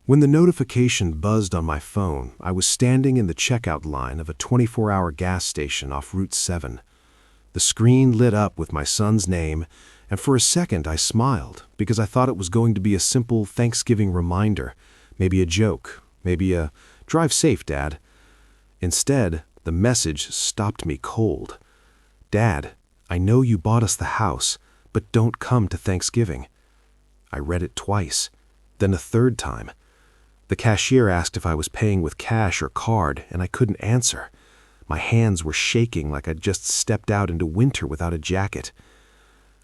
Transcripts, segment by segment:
When the notification buzzed on my phone, I was standing in the checkout line of a 24-hour gas station off Route 7. The screen lit up with my son's name, and for a second I smiled because I thought it was going to be a simple Thanksgiving reminder, maybe a joke, maybe a "drive safe, Dad." Instead, the message stopped me cold. "Dad, I know you bought us the house, but don't come to Thanksgiving." I read it twice, then a third time. The cashier asked if I was paying with cash or card, and I couldn't answer. My hands were shaking like I'd just stepped out into winter without a jacket.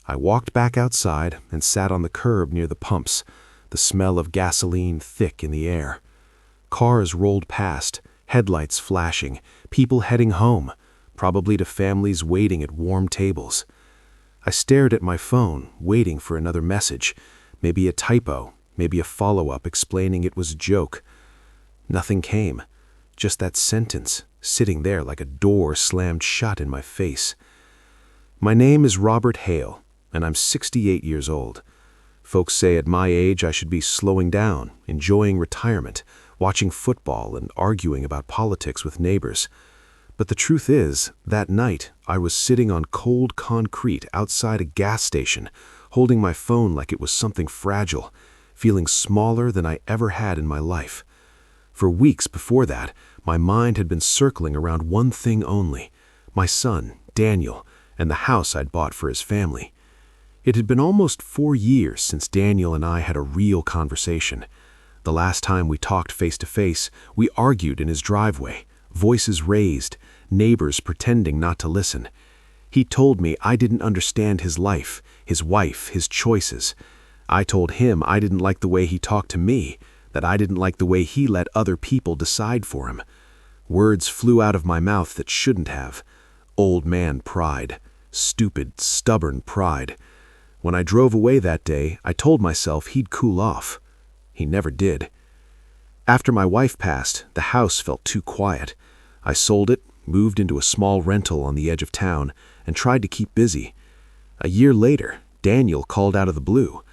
I walked back outside and sat on the curb near the pumps, the smell of gasoline thick in the air. Cars rolled past, headlights flashing, people heading home, probably to families waiting at warm tables. I stared at my phone, waiting for another message, maybe a typo, maybe a follow-up explaining it was a joke. Nothing came, just that sentence sitting there like a door slammed shut in my face. My name is Robert Hale, and I'm 68 years old. Folks say at my age I should be slowing down, enjoying retirement, watching football and arguing about politics with neighbors. But the truth is, that night I was sitting on cold concrete outside a gas station, holding my phone like it was something fragile, feeling smaller than I ever had in my life. For weeks before that, my mind had been circling around one thing only: my son, Daniel, and the house I'd bought for his family. It had been almost 4 years since Daniel and I had a real conversation. The last time we talked face to face, we argued in his driveway, voices raised, neighbors pretending not to listen. He told me I didn't understand his life, his wife, his choices. I told him I didn't like the way he talked to me, that I didn't like the way he let other people decide for him. Words flew out of my mouth that shouldn't have. Old man pride. Stupid, stubborn pride. When I drove away that day, I told myself he'd cool off. He never did. After my wife passed, the house felt too quiet. I sold it, moved into a small rental on the edge of town, and tried to keep busy. A year later, Daniel called out of the blue.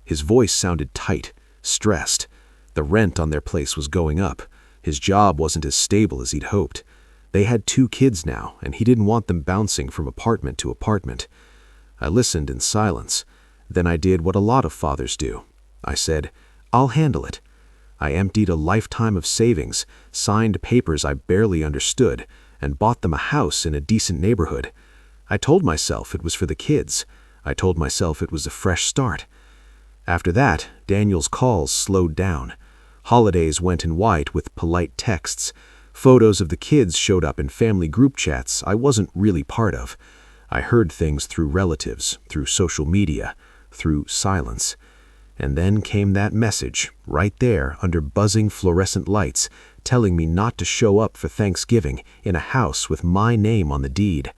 His voice sounded tight, stressed. The rent on their place was going up. His job wasn't as stable as he'd hoped. They had 2 kids now, and he didn't want them bouncing from apartment to apartment. I listened in silence. Then I did what a lot of fathers do. I said, "I'll handle it." I emptied a lifetime of savings, signed papers I barely understood, and bought them a house in a decent neighborhood. I told myself it was for the kids. I told myself it was a fresh start. After that, Daniel's calls slowed down. Holidays went in white with polite texts. Photos of the kids showed up in family group chats I wasn't really part of. I heard things through relatives, through social media, through silence. And then came that message, right there under buzzing fluorescent lights, telling me not to show up for Thanksgiving in a house with my name on the deed.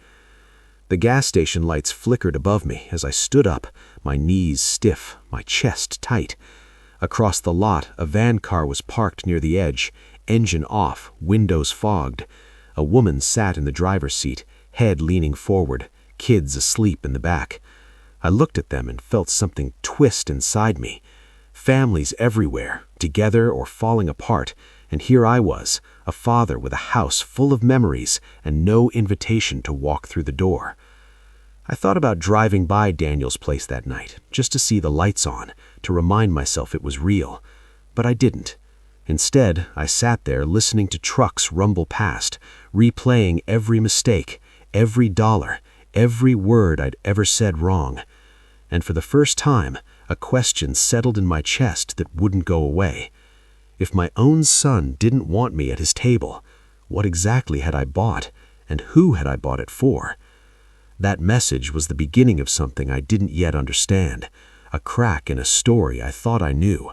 The gas station lights flickered above me as I stood up, my knees stiff, my chest tight. Across the lot, a van car was parked near the edge, engine off, windows fogged. A woman sat in the driver's seat, head leaning forward, kids asleep in the back. I looked at them and felt something twist inside me. Families everywhere, together or falling apart, and here I was, a father with a house full of memories and no invitation to walk through the door. I thought about driving by Daniel's place that night, just to see the lights on, to remind myself it was real. But I didn't. Instead, I sat there listening to trucks rumble past, replaying every mistake, every dollar, every word I'd ever said wrong. And for the first time, a question settled in my chest that wouldn't go away. If my own son didn't want me at his table, what exactly had I bought, and who had I bought it for? That message was the beginning of something I didn't yet understand, a crack in a story I thought I knew.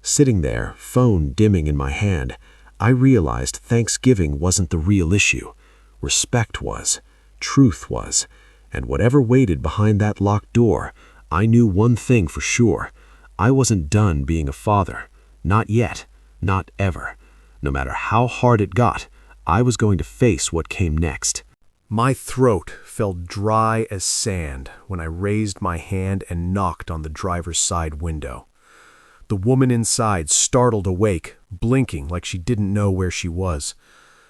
Sitting there, phone dimming in my hand, I realized Thanksgiving wasn't the real issue. Respect was, truth was, and whatever waited behind that locked door, I knew one thing for sure. I wasn't done being a father. Not yet. Not ever. No matter how hard it got, I was going to face what came next. My throat felt dry as sand when I raised my hand and knocked on the driver's side window. The woman inside startled awake, blinking like she didn't know where she was.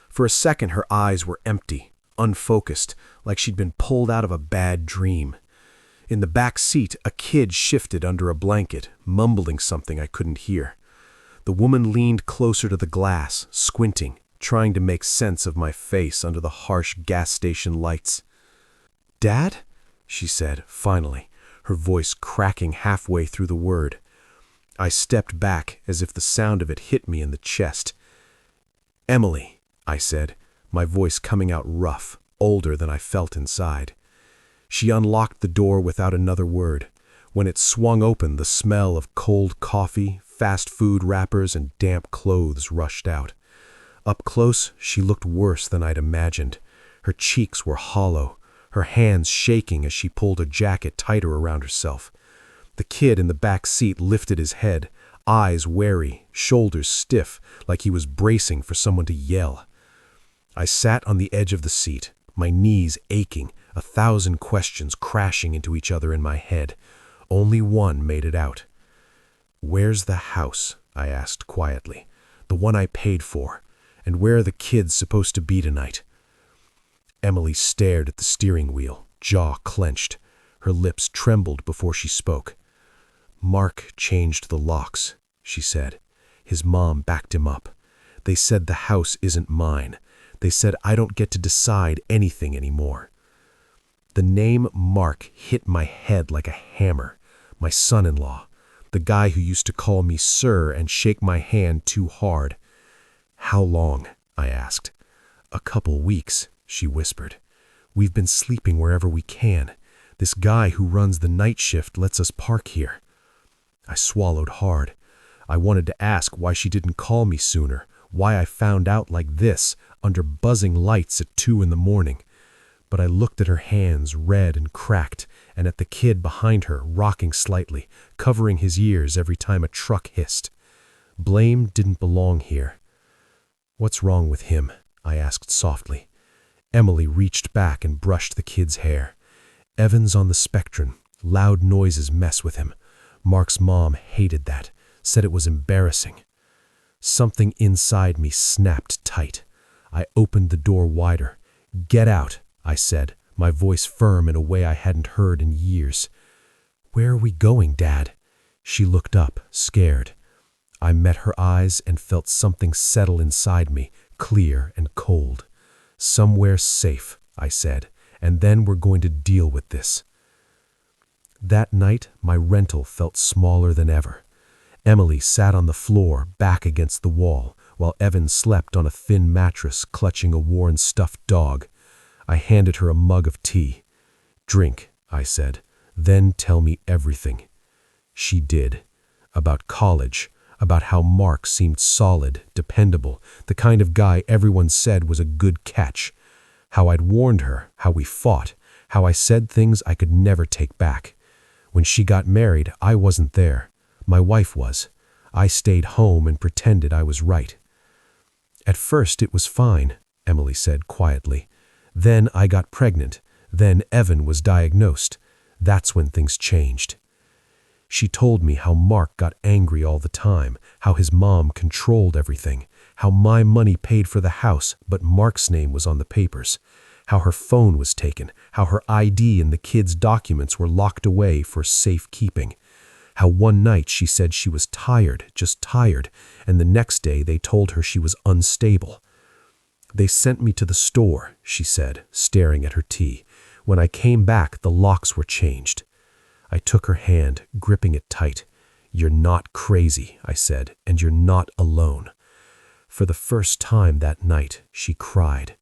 For a second, her eyes were empty, unfocused, like she'd been pulled out of a bad dream. In the back seat, a kid shifted under a blanket, mumbling something I couldn't hear. The woman leaned closer to the glass, squinting, trying to make sense of my face under the harsh gas station lights. "Dad?" she said, finally, her voice cracking halfway through the word. I stepped back as if the sound of it hit me in the chest. "Emily," I said, my voice coming out rough, older than I felt inside. She unlocked the door without another word. When it swung open, the smell of cold coffee, fast food wrappers, and damp clothes rushed out. Up close, she looked worse than I'd imagined. Her cheeks were hollow, her hands shaking as she pulled her jacket tighter around herself. The kid in the back seat lifted his head, eyes wary, shoulders stiff, like he was bracing for someone to yell. I sat on the edge of the seat, my knees aching, 1,000 questions crashing into each other in my head. Only one made it out. "Where's the house?" I asked quietly. "The one I paid for. And where are the kids supposed to be tonight?" Emily stared at the steering wheel, jaw clenched. Her lips trembled before she spoke. "Mark changed the locks," she said. "His mom backed him up. They said the house isn't mine. They said I don't get to decide anything anymore." The name Mark hit my head like a hammer. My son-in-law, the guy who used to call me sir and shake my hand too hard. "How long?" I asked. "A couple weeks," she whispered. "We've been sleeping wherever we can. This guy who runs the night shift lets us park here." I swallowed hard. I wanted to ask why she didn't call me sooner, why I found out like this, under buzzing lights at 2 in the morning. But I looked at her hands, red and cracked, and at the kid behind her, rocking slightly, covering his ears every time a truck hissed. Blame didn't belong here. "What's wrong with him?" I asked softly. Emily reached back and brushed the kid's hair. "Evan's on the spectrum. Loud noises mess with him. Mark's mom hated that, said it was embarrassing." Something inside me snapped tight. I opened the door wider. "Get out," I said, my voice firm in a way I hadn't heard in years. "Where are we going, Dad?" She looked up, scared. I met her eyes and felt something settle inside me, clear and cold. "Somewhere safe," I said, "and then we're going to deal with this." That night, my rental felt smaller than ever. Emily sat on the floor, back against the wall, while Evan slept on a thin mattress, clutching a worn stuffed dog. I handed her a mug of tea. "Drink," I said, "then tell me everything." She did. About college, about how Mark seemed solid, dependable, the kind of guy everyone said was a good catch. How I'd warned her, how we fought, how I said things I could never take back. When she got married, I wasn't there. My wife was. I stayed home and pretended I was right. "At first it was fine," Emily said quietly. "Then I got pregnant. Then Evan was diagnosed. That's when things changed." She told me how Mark got angry all the time, how his mom controlled everything, how my money paid for the house, but Mark's name was on the papers, how her phone was taken, how her ID and the kids' documents were locked away for safekeeping, how one night she said she was tired, just tired, and the next day they told her she was unstable. "They sent me to the store," she said, staring at her tea. "When I came back, the locks were changed." I took her hand, gripping it tight. "You're not crazy," I said, "and you're not alone." For the first time that night, she cried.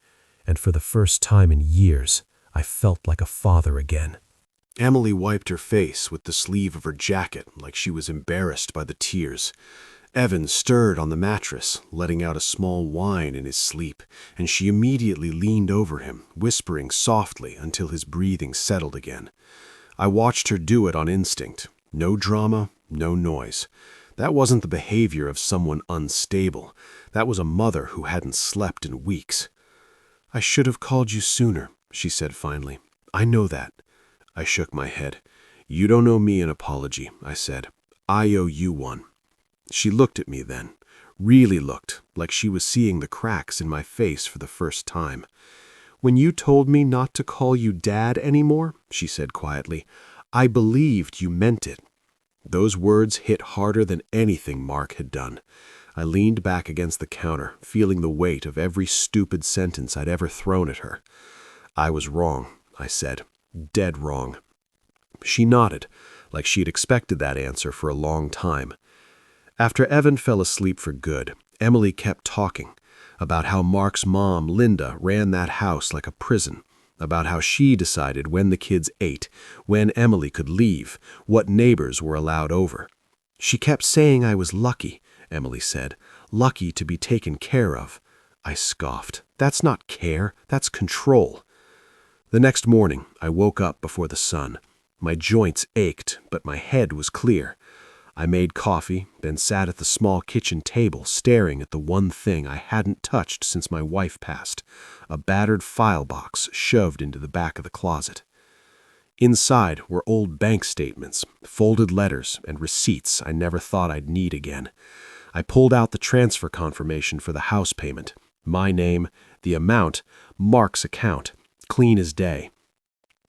And for the first time in years, I felt like a father again. Emily wiped her face with the sleeve of her jacket like she was embarrassed by the tears. Evan stirred on the mattress, letting out a small whine in his sleep, and she immediately leaned over him, whispering softly until his breathing settled again. I watched her do it on instinct. No drama, no noise. That wasn't the behavior of someone unstable. That was a mother who hadn't slept in weeks. "I should have called you sooner," she said finally. "I know that." I shook my head. "You don't owe me an apology," I said. "I owe you one." She looked at me then, really looked like she was seeing the cracks in my face for the first time. "When you told me not to call you Dad anymore," she said quietly, "I believed you meant it." Those words hit harder than anything Mark had done. I leaned back against the counter, feeling the weight of every stupid sentence I'd ever thrown at her. "I was wrong," I said. "Dead wrong." She nodded, like she had expected that answer for a long time. After Evan fell asleep for good, Emily kept talking about how Mark's mom, Linda, ran that house like a prison, about how she decided when the kids ate, when Emily could leave, what neighbors were allowed over. "She kept saying I was lucky," Emily said, "lucky to be taken care of." I scoffed. "That's not care, that's control." The next morning, I woke up before the sun. My joints ached, but my head was clear. I made coffee, then sat at the small kitchen table staring at the one thing I hadn't touched since my wife passed, a battered file box shoved into the back of the closet. Inside were old bank statements, folded letters, and receipts I never thought I'd need again. I pulled out the transfer confirmation for the house payment. My name, the amount, Mark's account, clean as day.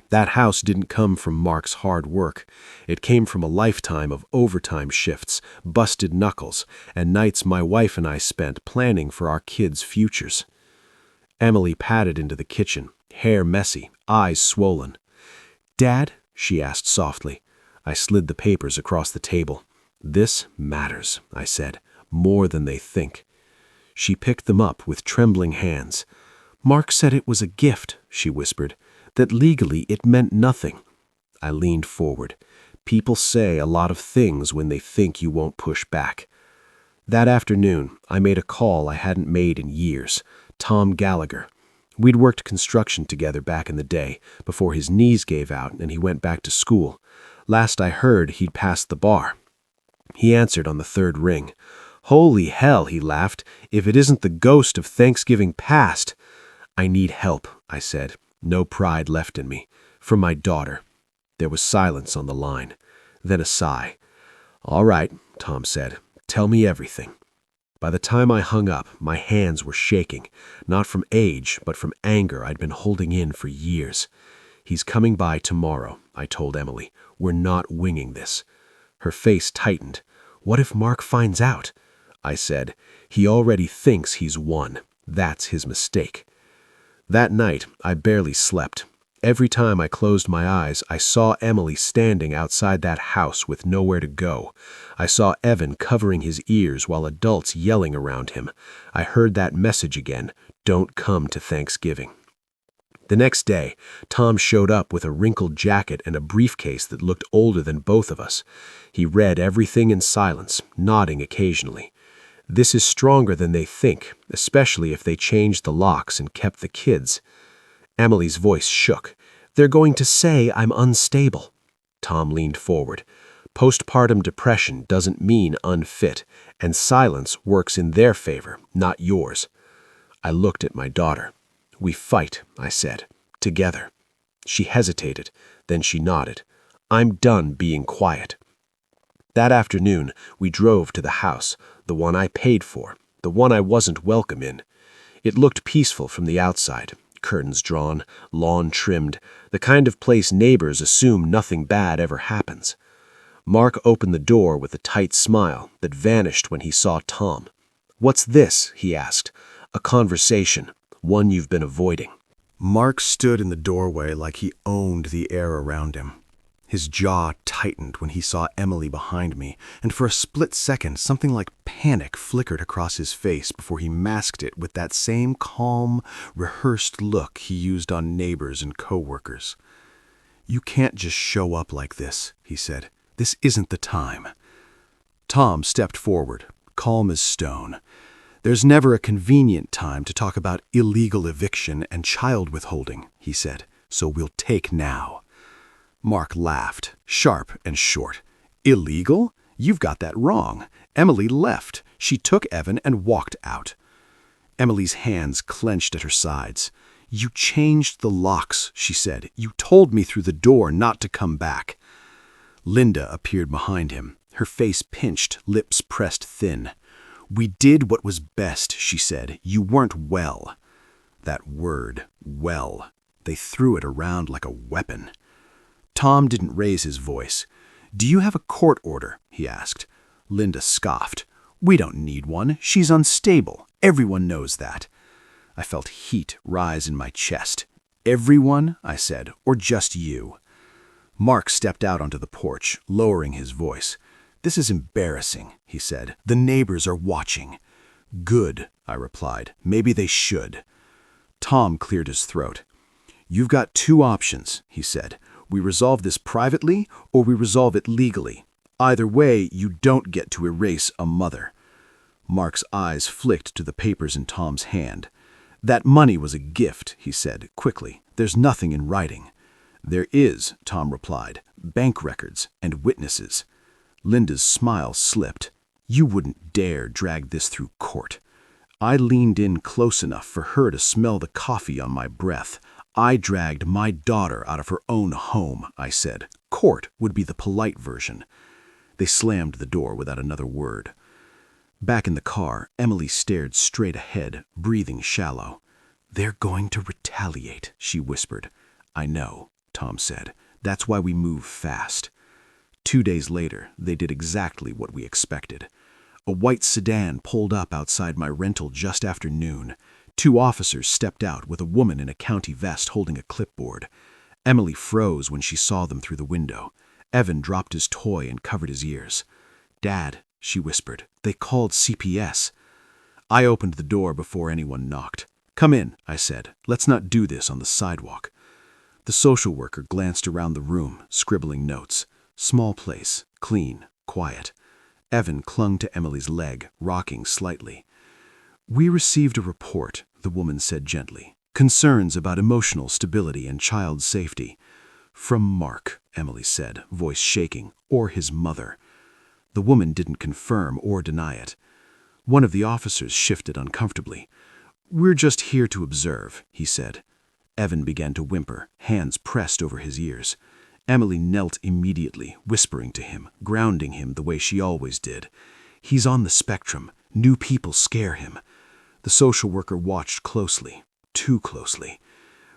That house didn't come from Mark's hard work. It came from a lifetime of overtime shifts, busted knuckles, and nights my wife and I spent planning for our kids' futures. Emily padded into the kitchen, hair messy, eyes swollen. "Dad?" she asked softly. I slid the papers across the table. "This matters," I said, "more than they think." She picked them up with trembling hands. "Mark said it was a gift," she whispered, "that legally it meant nothing." I leaned forward. People say a lot of things when they think you won't push back. That afternoon, I made a call I hadn't made in years. Tom Gallagher. We'd worked construction together back in the day, before his knees gave out and he went back to school. Last I heard, he'd passed the bar. He answered on the third ring. "Holy hell," he laughed, "if it isn't the ghost of Thanksgiving past." "I need help," I said. No pride left in me. "From my daughter." There was silence on the line. Then a sigh. "All right," Tom said. "Tell me everything." By the time I hung up, my hands were shaking, not from age, but from anger I'd been holding in for years. "He's coming by tomorrow," I told Emily. "We're not winging this." Her face tightened. "What if Mark finds out?" I said. "He already thinks he's won. That's his mistake." That night, I barely slept. Every time I closed my eyes, I saw Emily standing outside that house with nowhere to go. I saw Evan covering his ears while adults yelling around him. I heard that message again, "Don't come to Thanksgiving." The next day, Tom showed up with a wrinkled jacket and a briefcase that looked older than both of us. He read everything in silence, nodding occasionally. "This is stronger than they think, especially if they changed the locks and kept the kids." Emily's voice shook. "They're going to say I'm unstable." Tom leaned forward. "Postpartum depression doesn't mean unfit, and silence works in their favor, not yours." I looked at my daughter. "We fight," I said, "together." She hesitated, then she nodded. "I'm done being quiet." That afternoon, we drove to the house, the one I paid for, the one I wasn't welcome in. It looked peaceful from the outside, curtains drawn, lawn trimmed, the kind of place neighbors assume nothing bad ever happens. Mark opened the door with a tight smile that vanished when he saw Tom. "What's this?" he asked. "A conversation, one you've been avoiding." Mark stood in the doorway like he owned the air around him. His jaw tightened when he saw Emily behind me, and for a split second something like panic flickered across his face before he masked it with that same calm, rehearsed look he used on neighbors and coworkers. "You can't just show up like this," he said. "This isn't the time." Tom stepped forward, calm as stone. "There's never a convenient time to talk about illegal eviction and child withholding," he said, "so we'll take now." Mark laughed, sharp and short. "Illegal? You've got that wrong. Emily left. She took Evan and walked out." Emily's hands clenched at her sides. "You changed the locks," she said. "You told me through the door not to come back." Linda appeared behind him, Her face pinched, lips pressed thin. "We did what was best," she said. "You weren't well." That word, well. They threw it around like a weapon. Tom didn't raise his voice. "Do you have a court order?" he asked. Linda scoffed. "We don't need one. She's unstable. Everyone knows that." I felt heat rise in my chest. "Everyone?" I said, "or just you?" Mark stepped out onto the porch, lowering his voice. "This is embarrassing," he said. "The neighbors are watching." "Good," I replied. "Maybe they should." Tom cleared his throat. "You've got two options," he said. "We resolve this privately, or we resolve it legally. Either way, you don't get to erase a mother." Mark's eyes flicked to the papers in Tom's hand. "That money was a gift," he said, quickly. "There's nothing in writing." "There is," Tom replied. "Bank records and witnesses." Linda's smile slipped. "You wouldn't dare drag this through court." I leaned in close enough for her to smell the coffee on my breath. "I dragged my daughter out of her own home," I said. "Court would be the polite version." They slammed the door without another word. Back in the car, Emily stared straight ahead, breathing shallow. "They're going to retaliate," she whispered. "I know," Tom said. "That's why we move fast." 2 days later, they did exactly what we expected. A white sedan pulled up outside my rental just after noon. 2 officers stepped out with a woman in a county vest holding a clipboard. Emily froze when she saw them through the window. Evan dropped his toy and covered his ears. "Dad," she whispered, "they called CPS." I opened the door before anyone knocked. "Come in," I said. "Let's not do this on the sidewalk." The social worker glanced around the room, scribbling notes. Small place, clean, quiet. Evan clung to Emily's leg, rocking slightly. "We received a report," the woman said gently. "Concerns about emotional stability and child safety." "From Mark," Emily said, voice shaking, "or his mother." The woman didn't confirm or deny it. One of the officers shifted uncomfortably. "We're just here to observe," he said. Evan began to whimper, hands pressed over his ears. Emily knelt immediately, whispering to him, grounding him the way she always did. "He's on the spectrum. New people scare him." The social worker watched closely, too closely.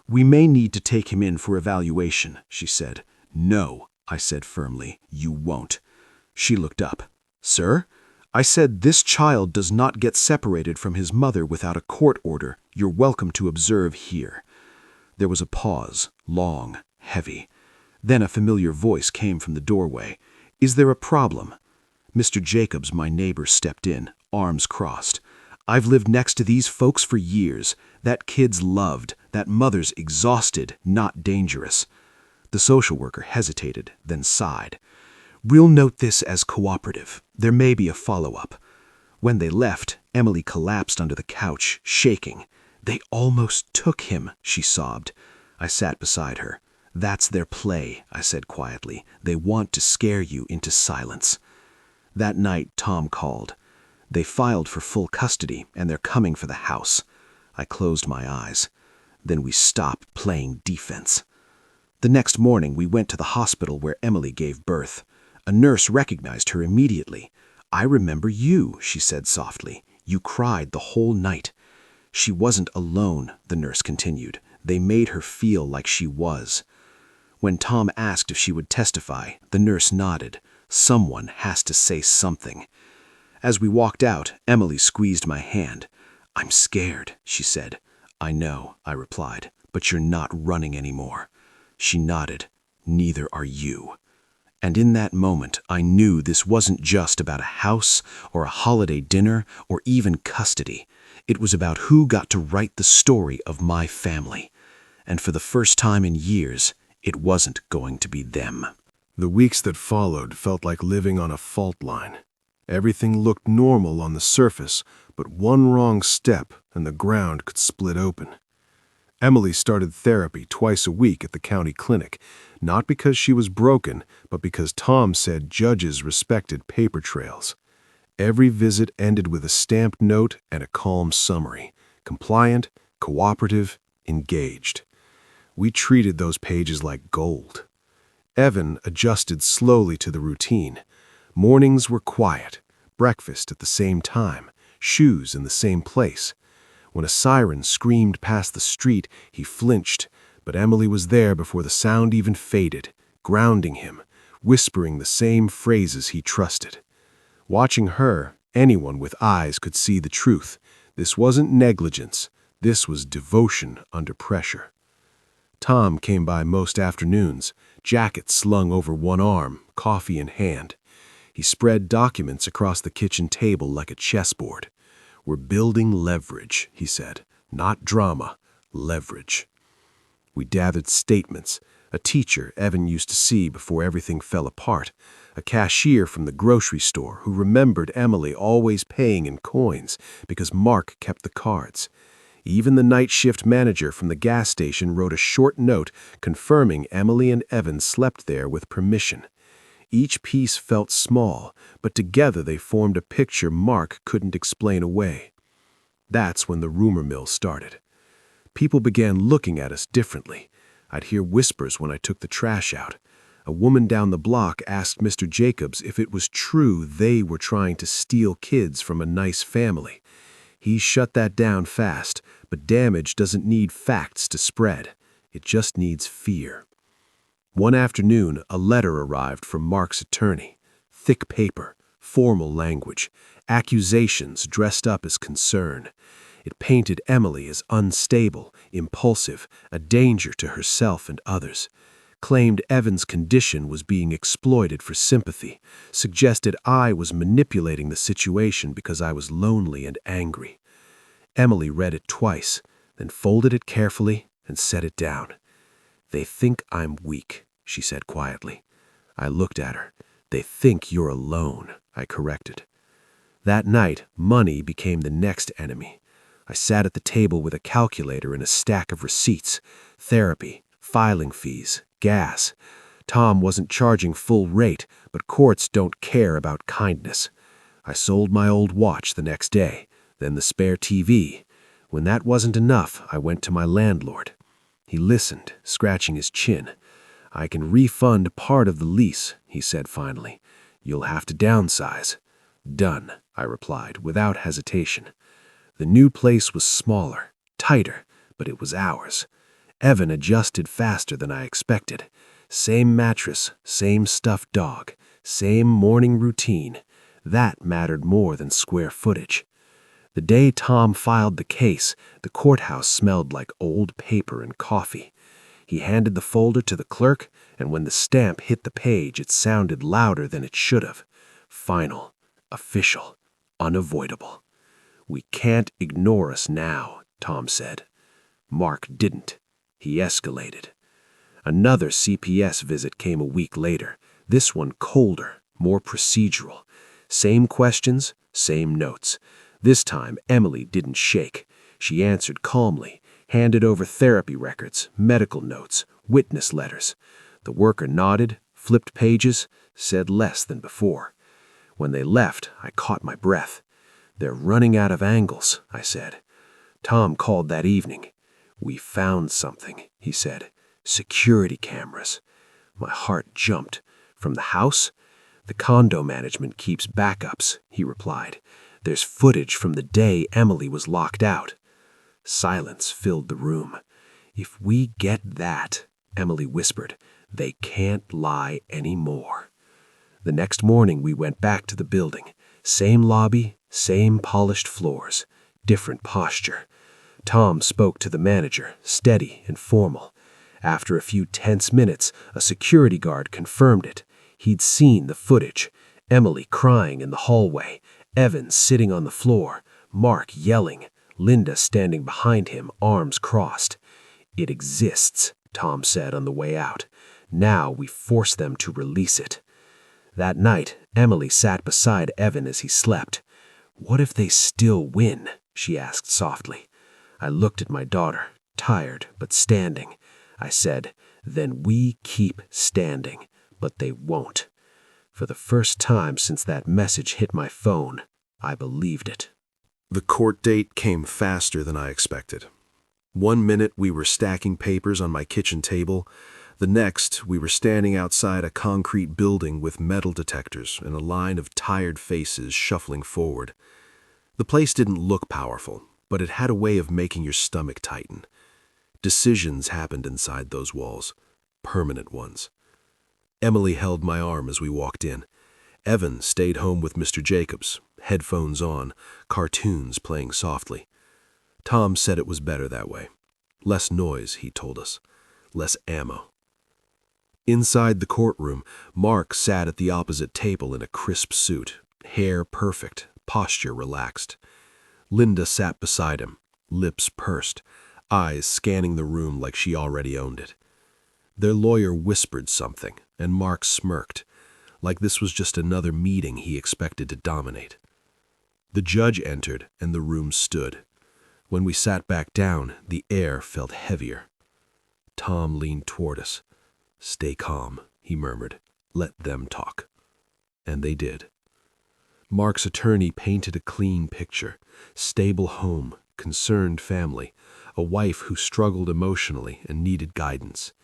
"We may need to take him in for evaluation," she said. "No," I said firmly, "you won't." She looked up. "Sir?" "I said this child does not get separated from his mother without a court order. You're welcome to observe here." There was a pause, long, heavy. Then a familiar voice came from the doorway. "Is there a problem?" Mr. Jacobs, my neighbor, stepped in, arms crossed. "I've lived next to these folks for years. That kid's loved. That mother's exhausted, not dangerous." The social worker hesitated, then sighed. "We'll note this as cooperative. There may be a follow-up." When they left, Emily collapsed under the couch, shaking. "They almost took him," she sobbed. I sat beside her. "That's their play," I said quietly. "They want to scare you into silence." That night, Tom called. "They filed for full custody, and they're coming for the house." I closed my eyes. "Then we stop playing defense." The next morning, we went to the hospital where Emily gave birth. A nurse recognized her immediately. "I remember you," she said softly. "You cried the whole night." "She wasn't alone," the nurse continued. "They made her feel like she was." When Tom asked if she would testify, the nurse nodded. "Someone has to say something." As we walked out, Emily squeezed my hand. "I'm scared," she said. "I know," I replied, "but you're not running anymore." She nodded. "Neither are you." And in that moment, I knew this wasn't just about a house or a holiday dinner or even custody. It was about who got to write the story of my family. And for the first time in years, it wasn't going to be them. The weeks that followed felt like living on a fault line. Everything looked normal on the surface, but one wrong step and the ground could split open. Emily started therapy twice a week at the county clinic, not because she was broken, but because Tom said judges respected paper trails. Every visit ended with a stamped note and a calm summary. Compliant, cooperative, engaged. We treated those pages like gold. Evan adjusted slowly to the routine. Mornings were quiet, breakfast at the same time, shoes in the same place. When a siren screamed past the street, he flinched, but Emily was there before the sound even faded, grounding him, whispering the same phrases he trusted. Watching her, anyone with eyes could see the truth. This wasn't negligence. This was devotion under pressure. Tom came by most afternoons, jacket slung over one arm, coffee in hand. He spread documents across the kitchen table like a chessboard. "We're building leverage," he said. "Not drama, leverage." We gathered statements. A teacher Evan used to see before everything fell apart. A cashier from the grocery store who remembered Emily always paying in coins because Mark kept the cards. Even the night shift manager from the gas station wrote a short note confirming Emily and Evan slept there with permission. Each piece felt small, but together they formed a picture Mark couldn't explain away. That's when the rumor mill started. People began looking at us differently. I'd hear whispers when I took the trash out. A woman down the block asked Mr. Jacobs if it was true they were trying to steal kids from a nice family. He shut that down fast, but damage doesn't need facts to spread. It just needs fear. One afternoon, a letter arrived from Mark's attorney. Thick paper, formal language, accusations dressed up as concern. It painted Emily as unstable, impulsive, a danger to herself and others. Claimed Evan's condition was being exploited for sympathy. Suggested I was manipulating the situation because I was lonely and angry. Emily read it twice, then folded it carefully and set it down. "They think I'm weak," she said quietly. I looked at her. "They think you're alone," I corrected. That night, money became the next enemy. I sat at the table with a calculator and a stack of receipts, therapy, filing fees, gas. Tom wasn't charging full rate, but courts don't care about kindness. I sold my old watch the next day, then the spare TV. When that wasn't enough, I went to my landlord. He listened, scratching his chin. "I can refund part of the lease," he said finally. "You'll have to downsize." "Done," I replied, without hesitation. The new place was smaller, tighter, but it was ours. Evan adjusted faster than I expected. Same mattress, same stuffed dog, same morning routine. That mattered more than square footage. The day Tom filed the case, the courthouse smelled like old paper and coffee. He handed the folder to the clerk, and when the stamp hit the page, it sounded louder than it should have. Final, official, unavoidable. "We can't ignore us now," Tom said. Mark didn't. He escalated. Another CPS visit came a week later, this one colder, more procedural. Same questions, same notes. This time, Emily didn't shake. She answered calmly, handed over therapy records, medical notes, witness letters. The worker nodded, flipped pages, said less than before. When they left, I caught my breath. "They're running out of angles," I said. Tom called that evening. "We found something," he said. "Security cameras." My heart jumped. "From the house?" "The condo management keeps backups," he replied. "There's footage from the day Emily was locked out." Silence filled the room. "If we get that," Emily whispered, "they can't lie anymore." The next morning we went back to the building. Same lobby, same polished floors, different posture. Tom spoke to the manager, steady and formal. After a few tense minutes, a security guard confirmed it. He'd seen the footage. Emily crying in the hallway, Evan sitting on the floor, Mark yelling, Linda standing behind him, arms crossed. "It exists," Tom said on the way out. "Now we force them to release it." That night, Emily sat beside Evan as he slept. "What if they still win?" she asked softly. I looked at my daughter, tired but standing. I said, "Then we keep standing, but they won't." For the first time since that message hit my phone, I believed it. The court date came faster than I expected. 1 minute we were stacking papers on my kitchen table. The next, we were standing outside a concrete building with metal detectors and a line of tired faces shuffling forward. The place didn't look powerful, but it had a way of making your stomach tighten. Decisions happened inside those walls, permanent ones. Emily held my arm as we walked in. Evan stayed home with Mr. Jacobs, headphones on, cartoons playing softly. Tom said it was better that way. Less noise, he told us. Less ammo. Inside the courtroom, Mark sat at the opposite table in a crisp suit, hair perfect, posture relaxed. Linda sat beside him, lips pursed, eyes scanning the room like she already owned it. Their lawyer whispered something, and Mark smirked, like this was just another meeting he expected to dominate. The judge entered, and the room stood. When we sat back down, the air felt heavier. Tom leaned toward us. "Stay calm," he murmured. "Let them talk." And they did. Mark's attorney painted a clean picture. Stable home, concerned family, a wife who struggled emotionally and needed guidance.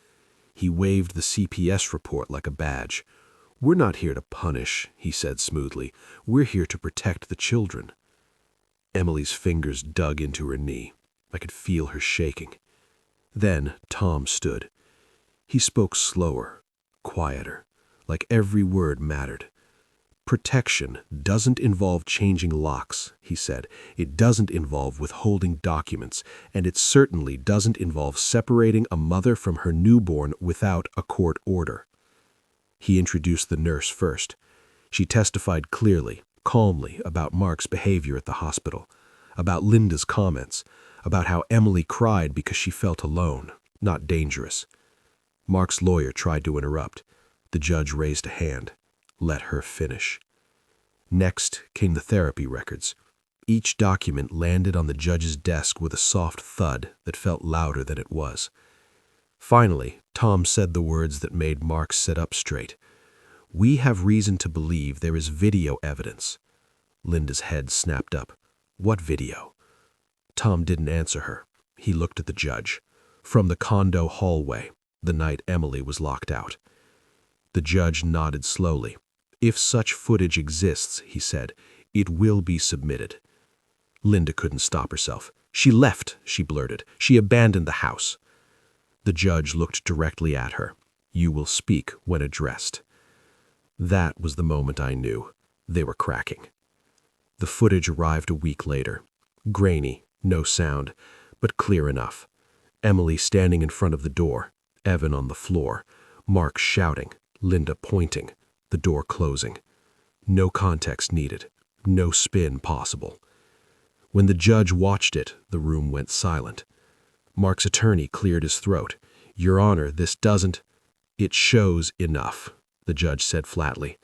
He waved the CPS report like a badge. "We're not here to punish," he said smoothly. "We're here to protect the children." Emily's fingers dug into her knee. I could feel her shaking. Then Tom stood. He spoke slower, quieter, like every word mattered. "Protection doesn't involve changing locks," he said. "It doesn't involve withholding documents, and it certainly doesn't involve separating a mother from her newborn without a court order." He introduced the nurse first. She testified clearly, calmly about Mark's behavior at the hospital, about Linda's comments, about how Emily cried because she felt alone, not dangerous. Mark's lawyer tried to interrupt. The judge raised a hand. Let her finish. Next came the therapy records. Each document landed on the judge's desk with a soft thud that felt louder than it was. Finally, Tom said the words that made Mark sit up straight. "We have reason to believe there is video evidence." Linda's head snapped up. "What video?" Tom didn't answer her. He looked at the judge. From the condo hallway, the night Emily was locked out. The judge nodded slowly. "If such footage exists," he said, "it will be submitted." Linda couldn't stop herself. "She left," she blurted. "She abandoned the house." The judge looked directly at her. "You will speak when addressed." That was the moment I knew. They were cracking. The footage arrived a week later. Grainy, no sound, but clear enough. Emily standing in front of the door, Evan on the floor, Mark shouting, Linda pointing, the door closing. No context needed, no spin possible. When the judge watched it, the room went silent. Mark's attorney cleared his throat. "Your Honor, this doesn't—" "It shows enough," the judge said flatly.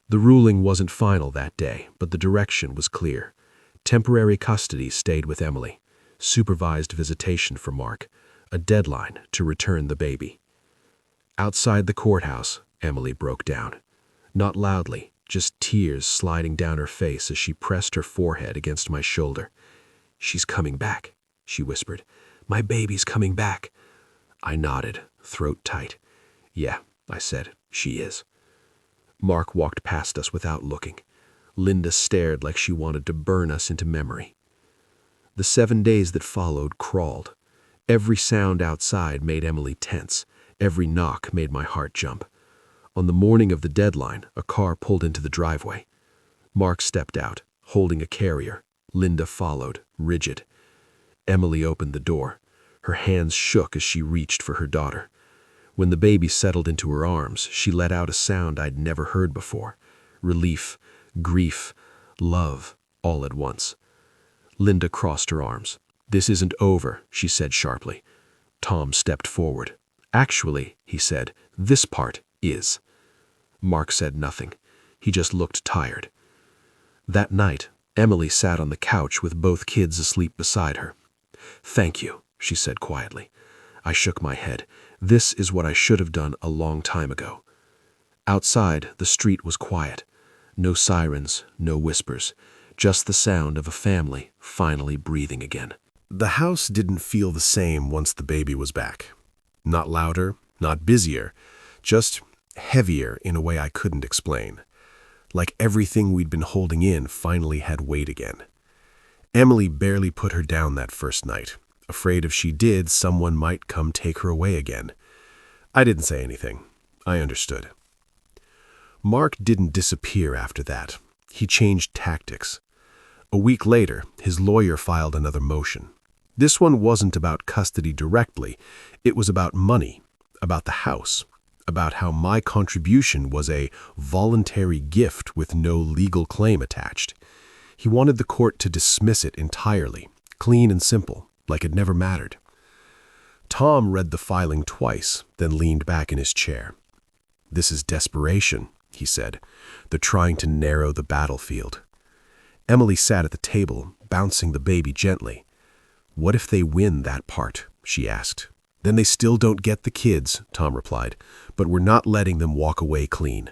The ruling wasn't final that day, but the direction was clear. Temporary custody stayed with Emily. Supervised visitation for Mark. A deadline to return the baby. Outside the courthouse, Emily broke down. Not loudly, just tears sliding down her face as she pressed her forehead against my shoulder. "She's coming back," she whispered. "My baby's coming back." I nodded, throat tight. "Yeah," I said, "she is." Mark walked past us without looking. Linda stared like she wanted to burn us into memory. The 7 days that followed crawled. Every sound outside made Emily tense. Every knock made my heart jump. On the morning of the deadline, a car pulled into the driveway. Mark stepped out, holding a carrier. Linda followed, rigid. Emily opened the door. Her hands shook as she reached for her daughter. When the baby settled into her arms, she let out a sound I'd never heard before. Relief, grief, love, all at once. Linda crossed her arms. "This isn't over," she said sharply. Tom stepped forward. "Actually," he said, "this part is." Mark said nothing. He just looked tired. That night, Emily sat on the couch with both kids asleep beside her. "Thank you," she said quietly. I shook my head. This is what I should have done a long time ago. Outside, the street was quiet. No sirens, no whispers, just the sound of a family finally breathing again. The house didn't feel the same once the baby was back. Not louder, not busier, just heavier in a way I couldn't explain. Like everything we'd been holding in finally had weight again. Emily barely put her down that first night, afraid if she did, someone might come take her away again. I didn't say anything. I understood. Mark didn't disappear after that. He changed tactics. A week later, his lawyer filed another motion. This one wasn't about custody directly. It was about money, about the house, about how my contribution was a voluntary gift with no legal claim attached. He wanted the court to dismiss it entirely, clean and simple, like it never mattered. Tom read the filing twice, then leaned back in his chair. "This is desperation," he said. "They're trying to narrow the battlefield." Emily sat at the table, bouncing the baby gently. "What if they win that part?" she asked. "Then they still don't get the kids," Tom replied, "but we're not letting them walk away clean."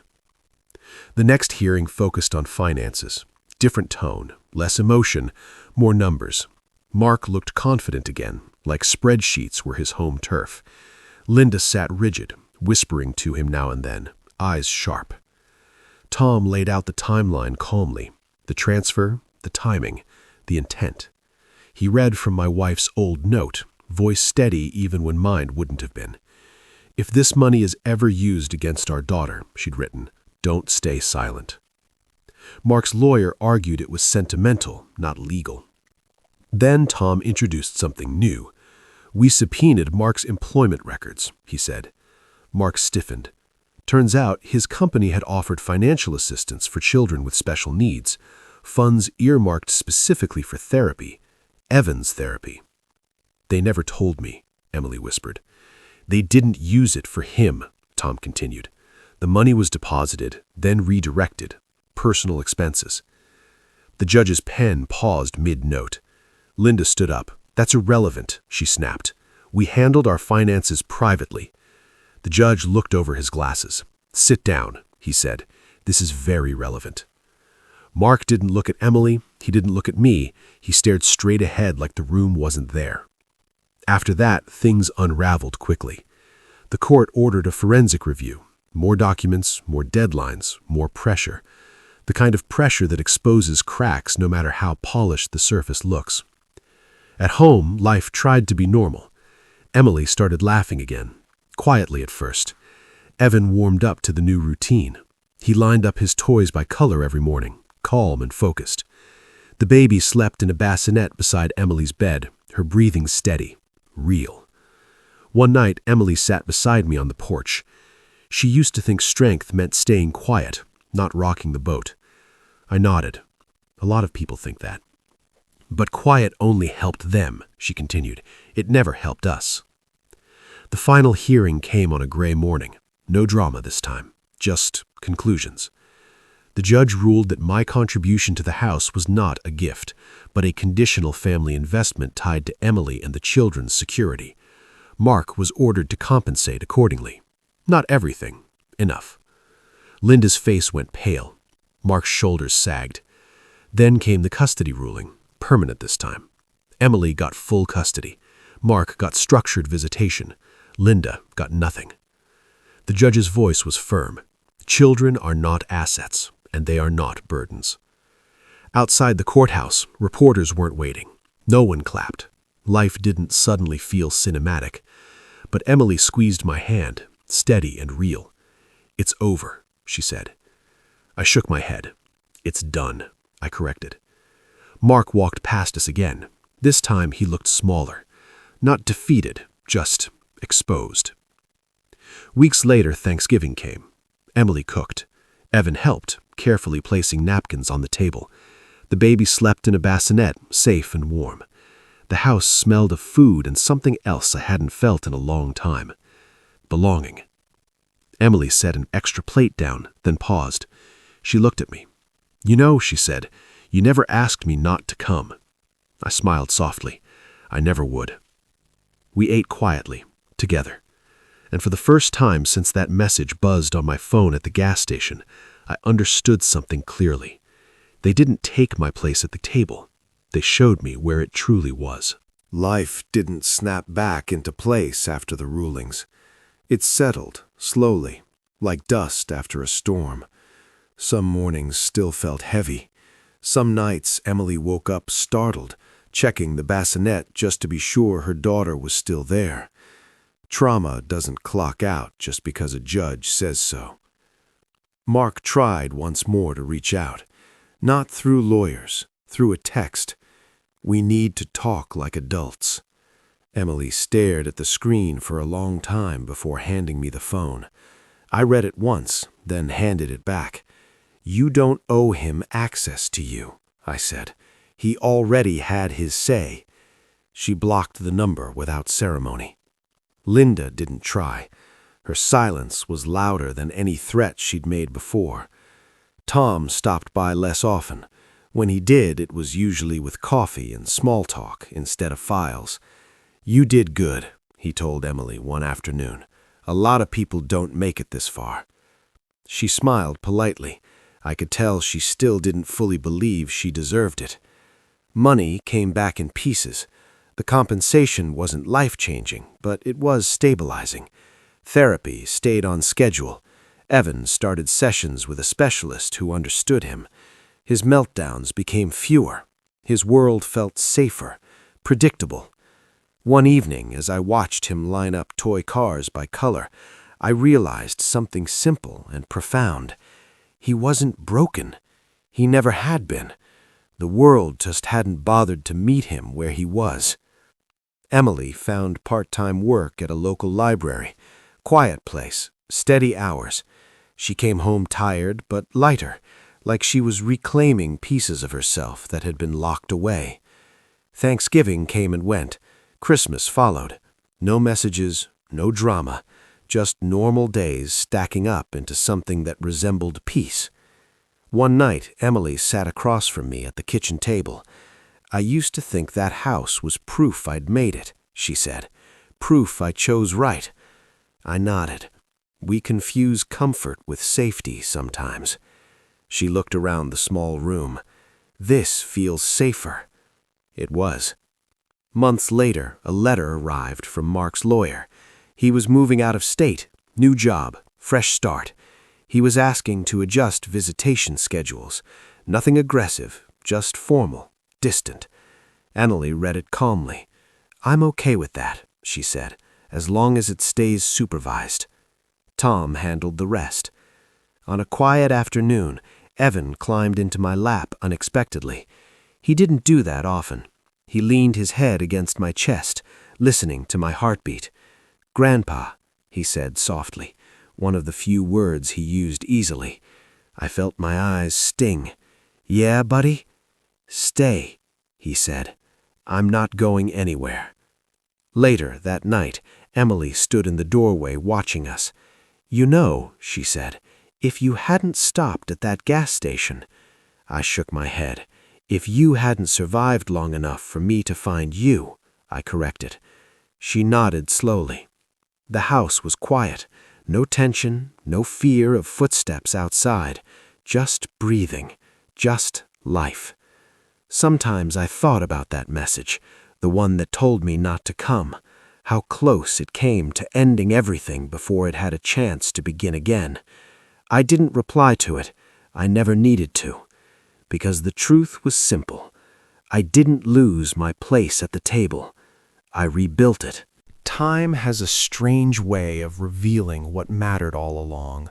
The next hearing focused on finances. Different tone, less emotion, more numbers. Mark looked confident again, like spreadsheets were his home turf. Linda sat rigid, whispering to him now and then, eyes sharp. Tom laid out the timeline calmly, the transfer, the timing, the intent. He read from my wife's old note, voice steady even when mine wouldn't have been. "If this money is ever used against our daughter," she'd written, "don't stay silent." Mark's lawyer argued it was sentimental, not legal. Then Tom introduced something new. "We subpoenaed Mark's employment records," he said. Mark stiffened. Turns out his company had offered financial assistance for children with special needs, funds earmarked specifically for therapy, Evan's therapy. "They never told me," Emily whispered. "They didn't use it for him," Tom continued. "The money was deposited, then redirected. Personal expenses." The judge's pen paused mid-note. Linda stood up. "That's irrelevant," she snapped. "We handled our finances privately." The judge looked over his glasses. "Sit down," he said. "This is very relevant." Mark didn't look at Emily. He didn't look at me. He stared straight ahead like the room wasn't there. After that, things unraveled quickly. The court ordered a forensic review. More documents, more deadlines, more pressure. The kind of pressure that exposes cracks no matter how polished the surface looks. At home, life tried to be normal. Emily started laughing again, quietly at first. Evan warmed up to the new routine. He lined up his toys by color every morning, calm and focused. The baby slept in a bassinet beside Emily's bed, her breathing steady, real. One night, Emily sat beside me on the porch. She used to think strength meant staying quiet, not rocking the boat. I nodded. A lot of people think that. "But quiet only helped them," she continued. "It never helped us." The final hearing came on a gray morning. No drama this time, just conclusions. The judge ruled that my contribution to the house was not a gift, but a conditional family investment tied to Emily and the children's security. Mark was ordered to compensate accordingly. Not everything. Enough. Linda's face went pale. Mark's shoulders sagged. Then came the custody ruling, permanent this time. Emily got full custody. Mark got structured visitation. Linda got nothing. The judge's voice was firm. Children are not assets, and they are not burdens. Outside the courthouse, reporters weren't waiting. No one clapped. Life didn't suddenly feel cinematic. But Emily squeezed my hand, steady and real. "It's over," she said. I shook my head. "It's done," I corrected. Mark walked past us again. This time he looked smaller. Not defeated, just exposed. Weeks later, Thanksgiving came. Emily cooked. Evan helped, carefully placing napkins on the table. The baby slept in a bassinet, safe and warm. The house smelled of food and something else I hadn't felt in a long time. Belonging. Emily set an extra plate down, then paused. She looked at me. "You know," she said, "you never asked me not to come." I smiled softly. I never would. We ate quietly, together. And for the first time since that message buzzed on my phone at the gas station, I understood something clearly. They didn't take my place at the table. They showed me where it truly was. Life didn't snap back into place after the rulings. It settled, slowly, like dust after a storm. Some mornings still felt heavy. Some nights Emily woke up startled, checking the bassinet just to be sure her daughter was still there. Trauma doesn't clock out just because a judge says so. Mark tried once more to reach out. Not through lawyers, through a text. "We need to talk like adults." Emily stared at the screen for a long time before handing me the phone. I read it once, then handed it back. "You don't owe him access to you," I said. "He already had his say." She blocked the number without ceremony. Linda didn't try. Her silence was louder than any threat she'd made before. Tom stopped by less often. When he did, it was usually with coffee and small talk instead of files. "You did good," he told Emily one afternoon. "A lot of people don't make it this far." She smiled politely. I could tell she still didn't fully believe she deserved it. Money came back in pieces. The compensation wasn't life-changing, but it was stabilizing. Therapy stayed on schedule. Evan started sessions with a specialist who understood him. His meltdowns became fewer. His world felt safer, predictable. One evening, as I watched him line up toy cars by color, I realized something simple and profound. He wasn't broken. He never had been. The world just hadn't bothered to meet him where he was. Emily found part-time work at a local library. Quiet place, steady hours. She came home tired but lighter, like she was reclaiming pieces of herself that had been locked away. Thanksgiving came and went. Christmas followed. No messages, no drama, just normal days stacking up into something that resembled peace. One night, Emily sat across from me at the kitchen table. "I used to think that house was proof I'd made it," she said. "Proof I chose right." I nodded. We confuse comfort with safety sometimes. She looked around the small room. "This feels safer." It was. Months later, a letter arrived from Mark's lawyer. He was moving out of state, new job, fresh start. He was asking to adjust visitation schedules. Nothing aggressive, just formal, distant. Annalie read it calmly. "I'm okay with that," she said, "as long as it stays supervised." Tom handled the rest. On a quiet afternoon, Evan climbed into my lap unexpectedly. He didn't do that often. He leaned his head against my chest, listening to my heartbeat. "Grandpa," he said softly, one of the few words he used easily. I felt my eyes sting. "Yeah, buddy?" "Stay," he said. "I'm not going anywhere." Later that night, Emily stood in the doorway watching us. "You know," she said, "if you hadn't stopped at that gas station—" I shook my head. "If you hadn't survived long enough for me to find you," I corrected. She nodded slowly. The house was quiet. No tension, no fear of footsteps outside. Just breathing. Just life. Sometimes I thought about that message, the one that told me not to come, how close it came to ending everything before it had a chance to begin again. I didn't reply to it. I never needed to. Because the truth was simple. I didn't lose my place at the table. I rebuilt it. Time has a strange way of revealing what mattered all along.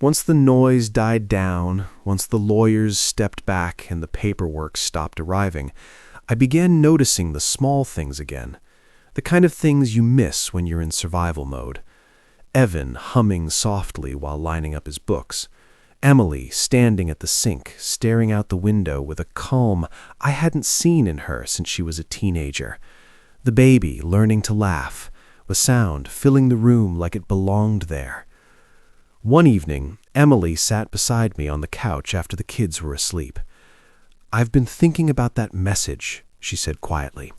Once the noise died down, once the lawyers stepped back and the paperwork stopped arriving, I began noticing the small things again, the kind of things you miss when you're in survival mode. Evan humming softly while lining up his books. Emily standing at the sink, staring out the window with a calm I hadn't seen in her since she was a teenager. The baby learning to laugh, with sound filling the room like it belonged there. One evening, Emily sat beside me on the couch after the kids were asleep. "I've been thinking about that message," she said quietly.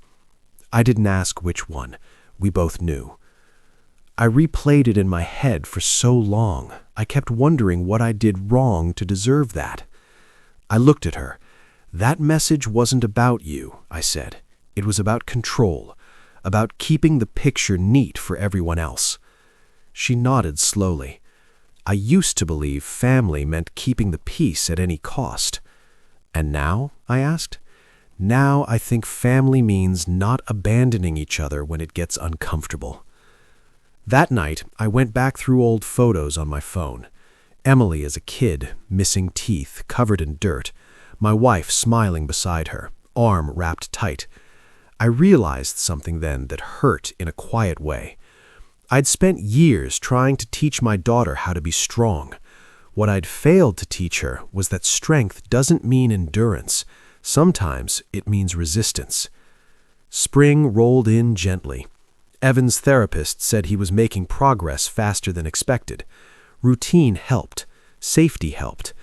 I didn't ask which one. We both knew. I replayed it in my head for so long. I kept wondering what I did wrong to deserve that. I looked at her. "That message wasn't about you," I said. "It was about control, about keeping the picture neat for everyone else." She nodded slowly. I used to believe family meant keeping the peace at any cost. And now? I asked. Now I think family means not abandoning each other when it gets uncomfortable. That night, I went back through old photos on my phone. Emily as a kid, missing teeth, covered in dirt. My wife smiling beside her, arm wrapped tight. I realized something then that hurt in a quiet way. I'd spent years trying to teach my daughter how to be strong. What I'd failed to teach her was that strength doesn't mean endurance. Sometimes it means resistance. Spring rolled in gently. Evan's therapist said he was making progress faster than expected. Routine helped. Safety helped.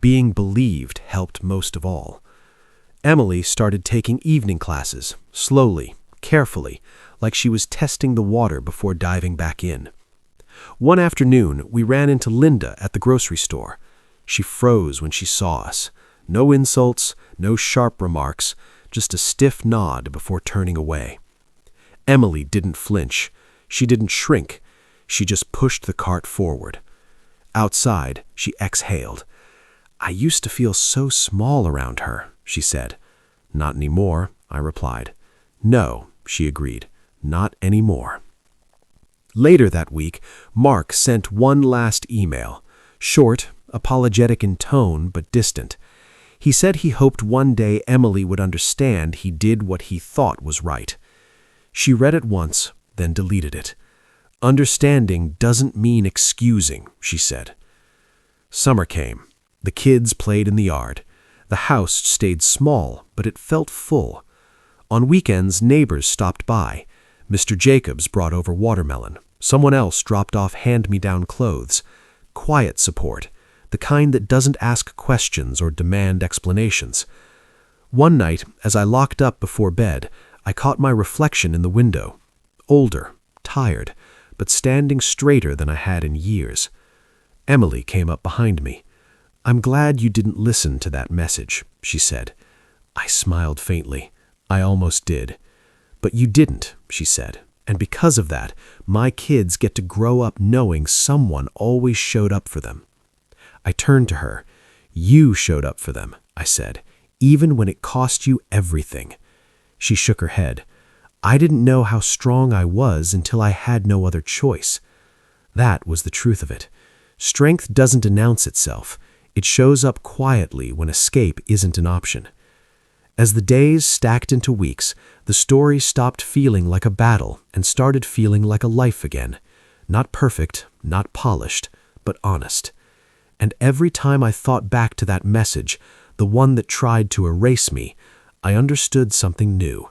Being believed helped most of all. Emily started taking evening classes, slowly, carefully, like she was testing the water before diving back in. One afternoon, we ran into Linda at the grocery store. She froze when she saw us. No insults, no sharp remarks, just a stiff nod before turning away. Emily didn't flinch. She didn't shrink. She just pushed the cart forward. Outside, she exhaled. "I used to feel so small around her," she said. "Not anymore," I replied. "No," she agreed. "Not anymore." Later that week, Mark sent one last email. Short, apologetic in tone, but distant. He said he hoped one day Emily would understand he did what he thought was right. She read it once, then deleted it. "Understanding doesn't mean excusing," she said. Summer came. The kids played in the yard. The house stayed small, but it felt full. On weekends, neighbors stopped by. Mr. Jacobs brought over watermelon. Someone else dropped off hand-me-down clothes. Quiet support, the kind that doesn't ask questions or demand explanations. One night, as I locked up before bed, I caught my reflection in the window. Older, tired, but standing straighter than I had in years. Emily came up behind me. "I'm glad you didn't listen to that message," she said. I smiled faintly. I almost did. "But you didn't," she said, "and because of that, my kids get to grow up knowing someone always showed up for them." I turned to her. "You showed up for them," I said, "even when it cost you everything." She shook her head. "I didn't know how strong I was until I had no other choice." That was the truth of it. Strength doesn't announce itself. It shows up quietly when escape isn't an option. As the days stacked into weeks, the story stopped feeling like a battle and started feeling like a life again. Not perfect, not polished, but honest. And every time I thought back to that message, the one that tried to erase me, I understood something new.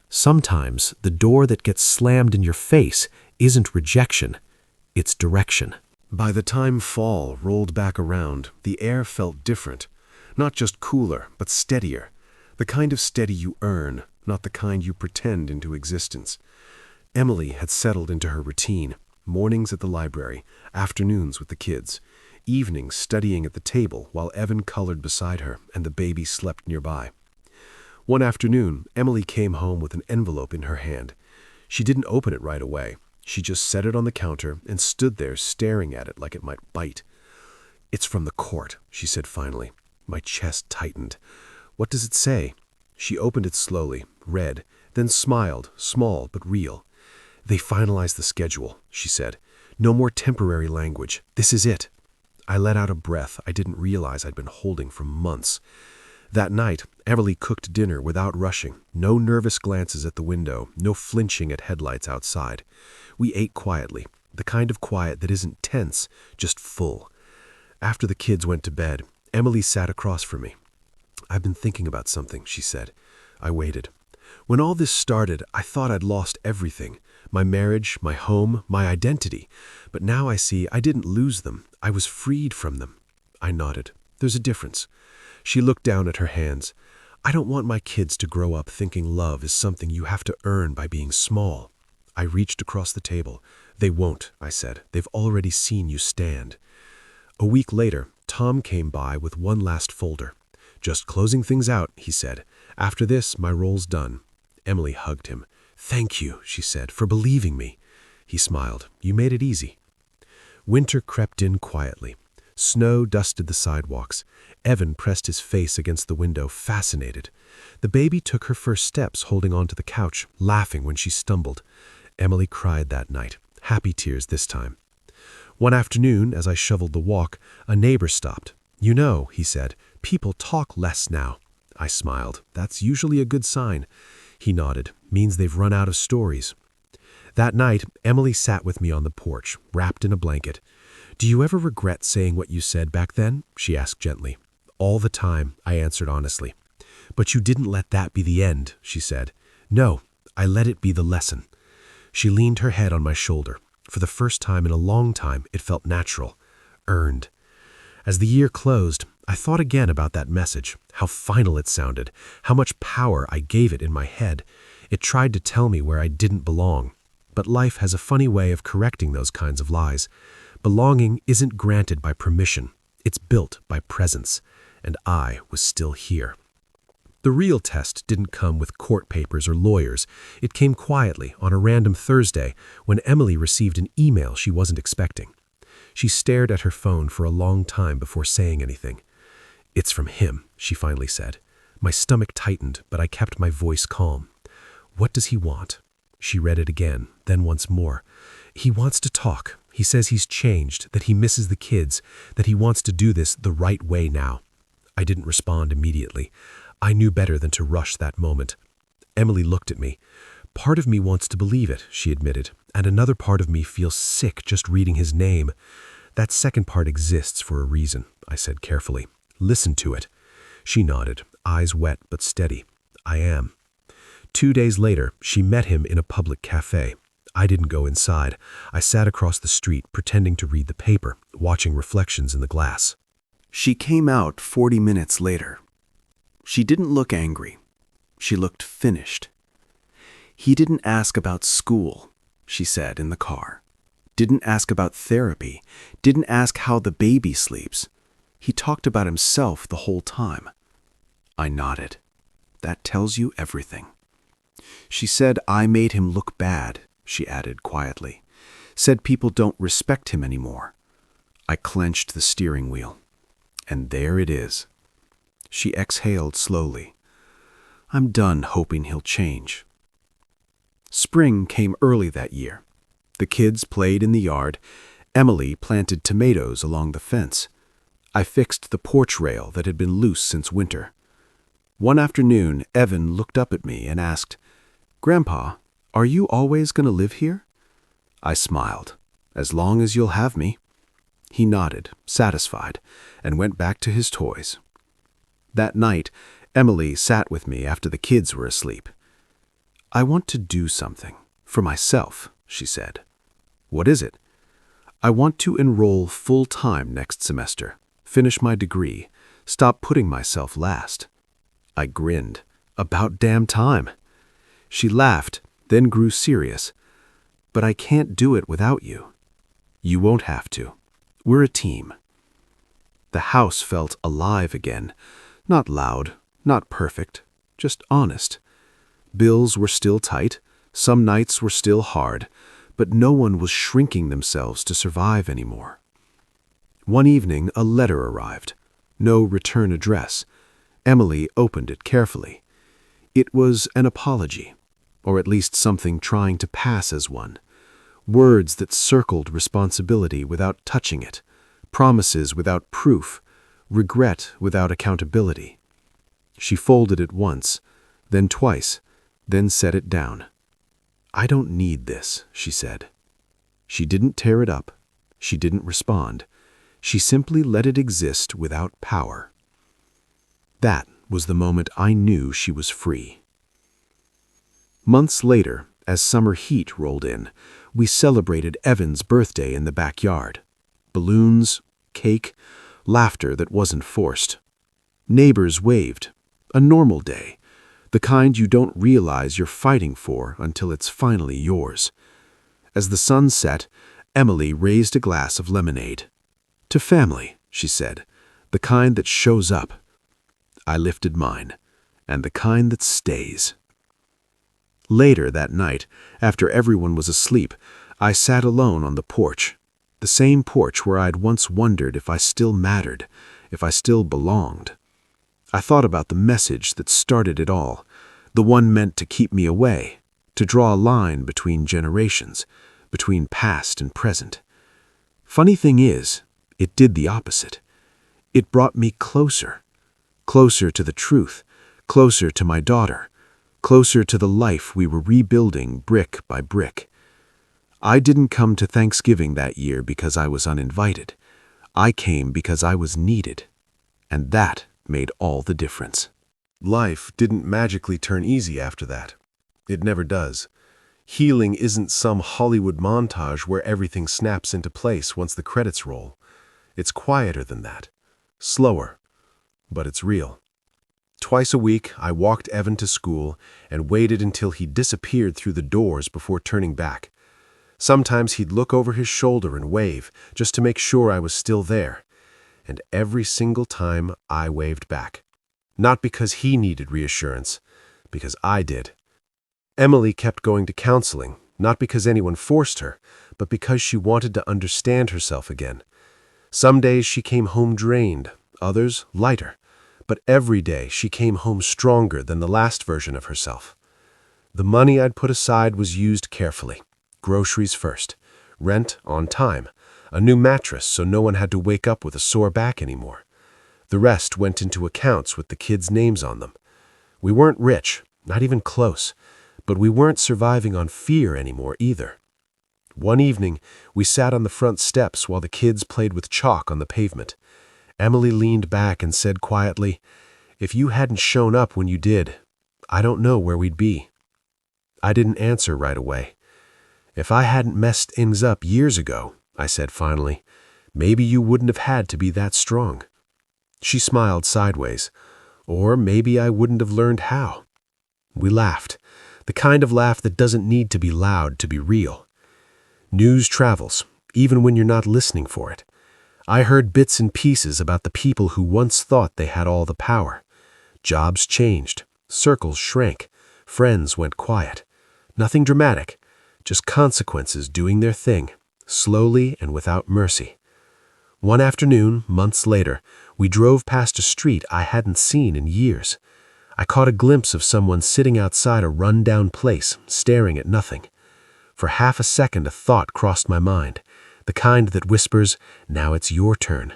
Sometimes the door that gets slammed in your face isn't rejection, it's direction. By the time fall rolled back around, the air felt different. Not just cooler, but steadier. The kind of steady you earn, not the kind you pretend into existence. Emily had settled into her routine. Mornings at the library, afternoons with the kids, evenings studying at the table while Evan colored beside her and the baby slept nearby. One afternoon, Emily came home with an envelope in her hand. She didn't open it right away. She just set it on the counter and stood there staring at it like it might bite. "It's from the court," she said finally. My chest tightened. "What does it say?" She opened it slowly, read, then smiled, small but real. "They finalized the schedule," she said. "No more temporary language. This is it." I let out a breath I didn't realize I'd been holding for months. That night, Emily cooked dinner without rushing. No nervous glances at the window, no flinching at headlights outside. We ate quietly, the kind of quiet that isn't tense, just full. After the kids went to bed, Emily sat across from me. "I've been thinking about something," she said. I waited. "When all this started, I thought I'd lost everything. My marriage, my home, my identity. But now I see I didn't lose them. I was freed from them." I nodded. "There's a difference." She looked down at her hands. "I don't want my kids to grow up thinking love is something you have to earn by being small." I reached across the table. "They won't," I said. "They've already seen you stand." A week later, Tom came by with one last folder. "Just closing things out," he said. "After this, my role's done." Emily hugged him. "Thank you," she said, "for believing me." He smiled. "You made it easy." Winter crept in quietly. Snow dusted the sidewalks. Evan pressed his face against the window, fascinated. The baby took her first steps holding onto the couch, laughing when she stumbled. Emily cried that night, happy tears this time. One afternoon, as I shoveled the walk, a neighbor stopped. "You know," he said, "people talk less now." I smiled. "That's usually a good sign." He nodded. "Means they've run out of stories." That night, Emily sat with me on the porch, wrapped in a blanket. "Do you ever regret saying what you said back then?" she asked gently. "All the time," I answered honestly. "But you didn't let that be the end," she said. "No, I let it be the lesson." She leaned her head on my shoulder. For the first time in a long time, it felt natural, earned. As the year closed, I thought again about that message, how final it sounded, how much power I gave it in my head. It tried to tell me where I didn't belong. But life has a funny way of correcting those kinds of lies. Belonging isn't granted by permission. It's built by presence. And I was still here. The real test didn't come with court papers or lawyers. It came quietly on a random Thursday when Emily received an email she wasn't expecting. She stared at her phone for a long time before saying anything. "It's from him," she finally said. My stomach tightened, but I kept my voice calm. "What does he want?" She read it again, then once more. "He wants to talk. He says he's changed, that he misses the kids, that he wants to do this the right way now." I didn't respond immediately. I knew better than to rush that moment. Emily looked at me. "Part of me wants to believe it," she admitted, "and another part of me feels sick just reading his name." "That second part exists for a reason," I said carefully. "Listen to it." She nodded, eyes wet but steady. "I am." 2 days later, she met him in a public cafe. I didn't go inside. I sat across the street, pretending to read the paper, watching reflections in the glass. She came out 40 minutes later. She didn't look angry. She looked finished. "He didn't ask about school," she said in the car. "Didn't ask about therapy. Didn't ask how the baby sleeps. He talked about himself the whole time." I nodded. "That tells you everything." She said I made him look bad, she added quietly. Said people don't respect him anymore. I clenched the steering wheel. And there it is. She exhaled slowly. "I'm done hoping he'll change." Spring came early that year. The kids played in the yard. Emily planted tomatoes along the fence. I fixed the porch rail that had been loose since winter. One afternoon, Evan looked up at me and asked, "Grandpa, are you always going to live here?" I smiled. "As long as you'll have me." He nodded, satisfied, and went back to his toys. That night, Emily sat with me after the kids were asleep. "I want to do something for myself," she said. "What is it?" "I want to enroll full-time next semester, finish my degree, stop putting myself last." I grinned. "About damn time." She laughed, then grew serious. "But I can't do it without you." "You won't have to. We're a team." The house felt alive again. Not loud, not perfect, just honest. Bills were still tight, some nights were still hard, but no one was shrinking themselves to survive anymore. One evening, a letter arrived. No return address. Emily opened it carefully. It was an apology, or at least something trying to pass as one. Words that circled responsibility without touching it, promises without proof, regret without accountability. She folded it once, then twice, then set it down. "I don't need this," she said. She didn't tear it up. She didn't respond. She simply let it exist without power. That was the moment I knew she was free. Months later, as summer heat rolled in, we celebrated Evan's birthday in the backyard. Balloons, cake, laughter that wasn't forced. Neighbors waved. A normal day, the kind you don't realize you're fighting for until it's finally yours. As the sun set, Emily raised a glass of lemonade. "To family," she said, "the kind that shows up." I lifted mine, "and the kind that stays." Later that night, after everyone was asleep, I sat alone on the porch. The same porch where I'd once wondered if I still mattered, if I still belonged. I thought about the message that started it all, the one meant to keep me away, to draw a line between generations, between past and present. Funny thing is, it did the opposite. It brought me closer, closer to the truth, closer to my daughter, closer to the life we were rebuilding brick by brick. I didn't come to Thanksgiving that year because I was uninvited. I came because I was needed, and that made all the difference. Life didn't magically turn easy after that. It never does. Healing isn't some Hollywood montage where everything snaps into place once the credits roll. It's quieter than that. Slower. But it's real. Twice a week, I walked Evan to school and waited until he disappeared through the doors before turning back. Sometimes he'd look over his shoulder and wave, just to make sure I was still there. And every single time, I waved back. Not because he needed reassurance, because I did. Emily kept going to counseling, not because anyone forced her, but because she wanted to understand herself again. Some days she came home drained, others lighter, but every day she came home stronger than the last version of herself. The money I'd put aside was used carefully. Groceries first, rent on time, a new mattress so no one had to wake up with a sore back anymore. The rest went into accounts with the kids' names on them. We weren't rich, not even close, but we weren't surviving on fear anymore either. One evening, we sat on the front steps while the kids played with chalk on the pavement. Emily leaned back and said quietly, "If you hadn't shown up when you did, I don't know where we'd be." I didn't answer right away. "If I hadn't messed things up years ago," I said finally, "maybe you wouldn't have had to be that strong." She smiled sideways. "Or maybe I wouldn't have learned how." We laughed, the kind of laugh that doesn't need to be loud to be real. News travels, even when you're not listening for it. I heard bits and pieces about the people who once thought they had all the power. Jobs changed, circles shrank, friends went quiet. Nothing dramatic, just consequences doing their thing, slowly and without mercy. One afternoon, months later, we drove past a street I hadn't seen in years. I caught a glimpse of someone sitting outside a run-down place, staring at nothing. For half a second a thought crossed my mind, the kind that whispers, "Now it's your turn."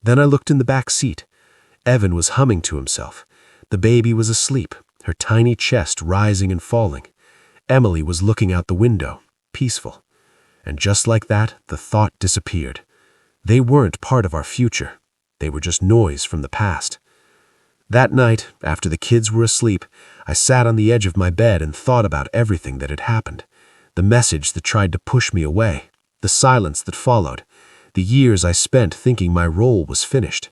Then I looked in the back seat. Evan was humming to himself. The baby was asleep, her tiny chest rising and falling. Emily was looking out the window, peaceful. And just like that, the thought disappeared. They weren't part of our future. They were just noise from the past. That night, after the kids were asleep, I sat on the edge of my bed and thought about everything that had happened. The message that tried to push me away, the silence that followed, the years I spent thinking my role was finished.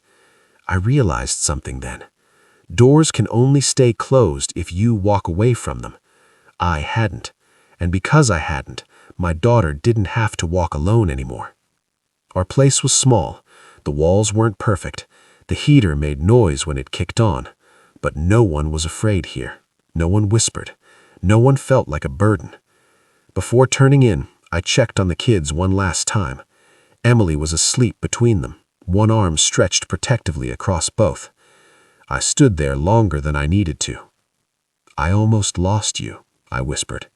I realized something then. Doors can only stay closed if you walk away from them. I hadn't, and because I hadn't, my daughter didn't have to walk alone anymore. Our place was small. The walls weren't perfect. The heater made noise when it kicked on. But no one was afraid here. No one whispered. No one felt like a burden. Before turning in, I checked on the kids one last time. Emily was asleep between them, one arm stretched protectively across both. I stood there longer than I needed to. "I almost lost you," I whispered,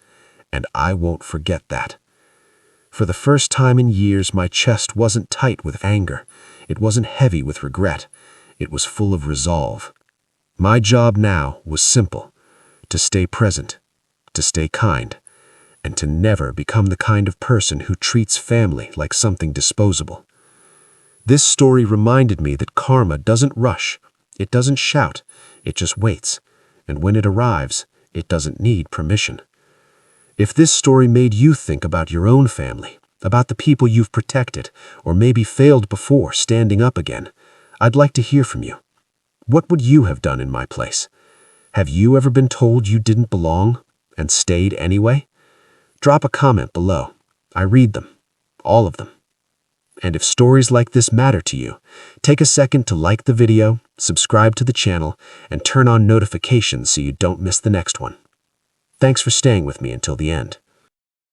"and I won't forget that." For the first time in years, my chest wasn't tight with anger. It wasn't heavy with regret. It was full of resolve. My job now was simple: to stay present, to stay kind, and to never become the kind of person who treats family like something disposable. This story reminded me that karma doesn't rush. It doesn't shout. It just waits. And when it arrives, it doesn't need permission. If this story made you think about your own family, about the people you've protected, or maybe failed before standing up again, I'd like to hear from you. What would you have done in my place? Have you ever been told you didn't belong and stayed anyway? Drop a comment below. I read them, all of them. And if stories like this matter to you, take a second to like the video, subscribe to the channel, and turn on notifications so you don't miss the next one. Thanks for staying with me until the end.